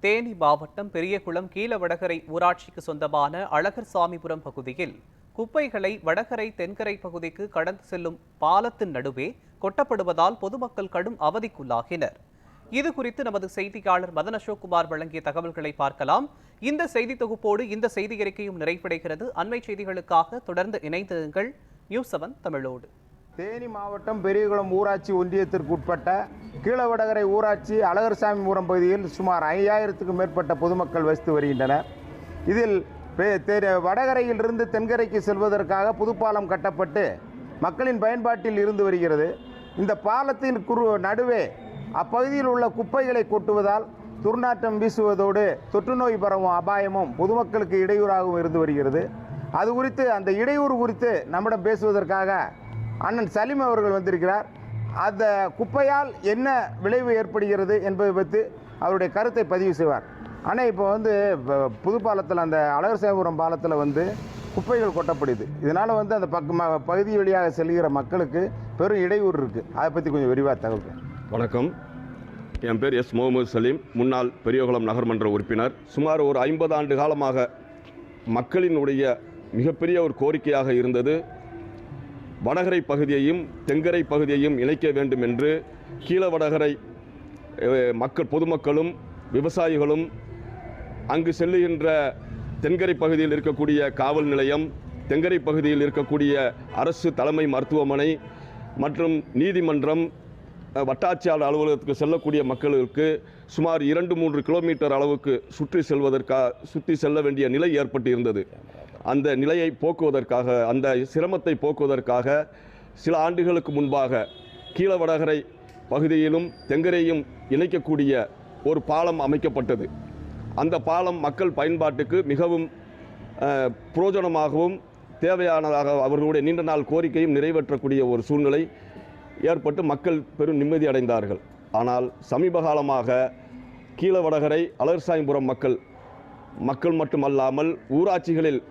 தேனி மாவட்டம் பெரியகுளம் கீழவடகரை ஊராட்சிக்கு சொந்தமான அழகர்சாமிபுரம் பகுதியில் குப்பைகளை வடகரை தென்கரை பகுதிக்கு கடந்து செல்லும் பாலத்தின் நடுவே கொட்டப்படுவதால் பொதுமக்கள் கடும் அவதிக்குள்ளாகினர். இது குறித்து நமது செய்தியாளர் மதன் அசோக்குமார் வழங்கிய தகவல்களை பார்க்கலாம். இந்த செய்தி தொகுப்போடு இந்த செய்தி அறிக்கையும் நிறைவடைகிறது. அண்மை செய்திகளுக்காக தொடர்ந்து இணைந்திருங்கள் நியூஸ்7 தமிழோடு. தேனி மாவட்டம் பெரியகுளம் ஊராட்சி ஒன்றியத்திற்கு உட்பட்ட கீழவடகரை ஊராட்சி அழகர்சாமிபுரம் பகுதியில் சுமார் 5000க்கும் மேற்பட்ட பொதுமக்கள் வசித்து வருகின்றனர். இதில் வடகரையிலிருந்து தென்கரைக்கு செல்வதற்காக புதுப்பாலம் கட்டப்பட்டு மக்களின் பயன்பாட்டில் இருந்து வருகிறது. இந்த பாலத்தின் நடுவே அப்பகுதியில் உள்ள குப்பைகளை கொட்டுவதால் துர்நாற்றம் வீசுவதோடு தொற்றுநோய் பரவும் அபாயமும் பொதுமக்களுக்கு இடையூறாகவும் இருந்து வருகிறது. அது குறித்து அந்த இடையூறு குறித்து நம்மிடம் பேசுவதற்காக அண்ணன் சலீம் அவர்கள் வந்திருக்கிறார். அந்த குப்பையால் என்ன விளைவு ஏற்படுகிறது என்பதை பற்றி அவருடைய கருத்தை பதிவு செய்வார். ஆனால் இப்போ புது பாலத்தில் அந்த அழகர்சாமிபுரம் பாலத்தில் குப்பைகள் கொட்டப்படுது. இதனால் அந்த பகுதி வழியாக செல்கிற மக்களுக்கு பெரும் இடையூறு இருக்குது. அதை பற்றி கொஞ்சம் விரிவாக தகவல். வணக்கம், என் பேர் எஸ் முகமது சலீம், முன்னாள் பெரியகுளம் நகர்மன்ற உறுப்பினர். சுமார் ஒரு 50 ஆண்டு காலமாக மக்களினுடைய மிகப்பெரிய ஒரு கோரிக்கையாக இருந்தது வடகரை பகுதியையும் தென்கரை பகுதியையும் இணைக்க வேண்டும் என்று கீழவடகரை பொதுமக்களும் விவசாயிகளும் அங்கு செல்லுகின்ற தென்கரை பகுதியில் இருக்கக்கூடிய காவல் நிலையம், தென்கரை பகுதியில் இருக்கக்கூடிய அரசு தலைமை மருத்துவமனை மற்றும் நீதிமன்றம், வட்டாட்சியாளர் அலுவலகத்துக்கு செல்லக்கூடிய மக்களுக்கு சுமார் 2-3 கிலோமீட்டர் அளவுக்கு சுற்றி செல்ல வேண்டிய நிலை ஏற்பட்டு இருந்தது. அந்த நிலையை போக்குவதற்காக, அந்த சிரமத்தை போக்குவதற்காக சில ஆண்டுகளுக்கு முன்பாக கீழவடகரை பகுதியிலும் தென்கரையும் இணைக்கக்கூடிய ஒரு பாலம் அமைக்கப்பட்டது. அந்த பாலம் மக்கள் பயன்பாட்டுக்கு மிகவும் பிரயோஜனமாகவும் தேவையானதாக அவர்களுடைய நீண்ட நாள் கோரிக்கையும் நிறைவேற்றக்கூடிய ஒரு சூழ்நிலை ஏற்பட்டு மக்கள் பெரும் நிம்மதி அடைந்தார்கள். ஆனால் சமீப காலமாக கீழவடகரை அழகர்சாமிபுரம் மக்கள் மட்டுமல்லாமல் ஊராட்சிகளில்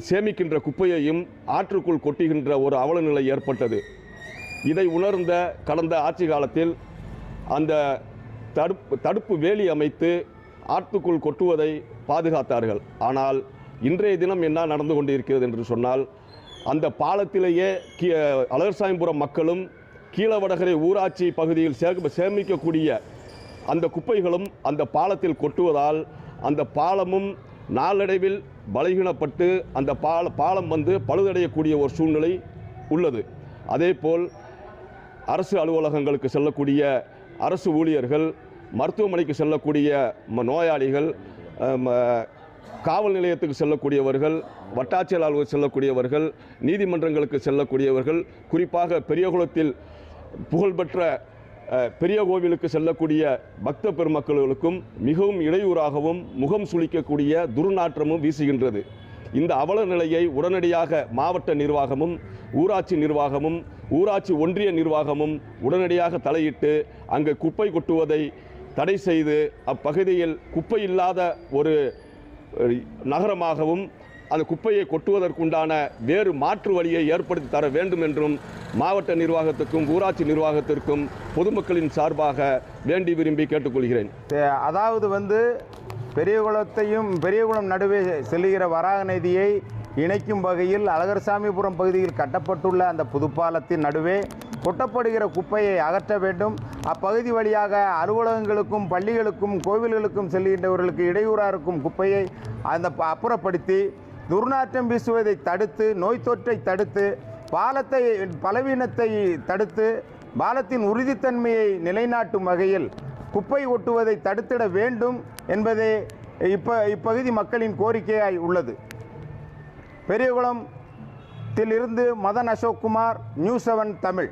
சேமிக்கின்ற குப்பையையும் ஆற்றுக்குள் கொட்டுகின்ற ஒரு அவலநிலை ஏற்பட்டது. இதை உணர்ந்த கடந்த ஆட்சி காலத்தில் அந்த தடுப்பு வேலி அமைத்து ஆற்றுக்குள் கொட்டுவதை பாதுகாத்தார்கள். ஆனால் இன்றைய தினம் என்ன நடந்து கொண்டிருக்கிறது என்று சொன்னால், அந்த பாலத்திலேயே அழகர்சாமிபுரம் மக்களும் கீழவடகரை ஊராட்சி பகுதியில் சேமிக்கக்கூடிய அந்த குப்பைகளும் அந்த பாலத்தில் கொட்டுவதால் அந்த பாலமும் நாளடைவில் பலகீனப்பட்டு அந்த பாலம் பழுதடையக்கூடிய ஒரு சூழ்நிலை உள்ளது. அதேபோல் அரசு அலுவலகங்களுக்கு செல்லக்கூடிய அரசு ஊழியர்கள், மருத்துவமனைக்கு செல்லக்கூடிய நோயாளிகள், காவல் நிலையத்துக்கு செல்லக்கூடியவர்கள், வட்டாட்சியர் அலுவலகம் செல்லக்கூடியவர்கள், நீதிமன்றங்களுக்கு செல்லக்கூடியவர்கள், குறிப்பாக பெரியகுளத்தில் புகழ்பெற்ற பெரிய கோவிலுக்கு செல்லக்கூடிய பக்த பெருமக்களுக்கும் மிகவும் இடையூறாகவும் முகம் சுளிக்கக்கூடிய துர்நாற்றமும் வீசுகின்றது. இந்த அவல நிலையை உடனடியாக மாவட்ட நிர்வாகமும் ஊராட்சி நிர்வாகமும் ஊராட்சி ஒன்றிய நிர்வாகமும் உடனடியாக தலையிட்டு அங்கு குப்பை கொட்டுவதை தடை செய்து அப்பகுதியில் குப்பை இல்லாத ஒரு நகரமாகவும் அந்த குப்பையை கொட்டுவதற்குண்டான வேறு மாற்று வழியை ஏற்படுத்தி தர வேண்டும் என்றும் மாவட்ட நிர்வாகத்துக்கும் ஊராட்சி நிர்வாகத்திற்கும் பொதுமக்களின் சார்பாக வேண்டி விரும்பி கேட்டுக்கொள்கிறேன். அதாவது பெரியகுளம் நடுவே செல்லுகிற வராக நதியை இணைக்கும் வகையில் அழகர்சாமிபுரம் பகுதியில் கட்டப்பட்டுள்ள அந்த புதுப்பாலத்தின் நடுவே கொட்டப்படுகிற குப்பையை அகற்ற வேண்டும். அப்பகுதி வழியாக அலுவலகங்களுக்கும் பள்ளிகளுக்கும் கோவில்களுக்கும் செல்கின்றவர்களுக்கு இடையூறாக இருக்கும் குப்பையை அப்புறப்படுத்தி துர்நாற்றம் வீசுவதை தடுத்து, நோய் தொற்றை தடுத்து, பலவீனத்தை தடுத்து, பாலத்தின் உறுதித்தன்மையை நிலைநாட்டும் வகையில் குப்பை ஒட்டுவதை தடுத்திட வேண்டும் என்பதே இப்பகுதி மக்களின் கோரிக்கையாய் உள்ளது. பெரியகுளத்தில் இருந்து மதன் அசோக்குமார், நியூஸ்7 தமிழ்.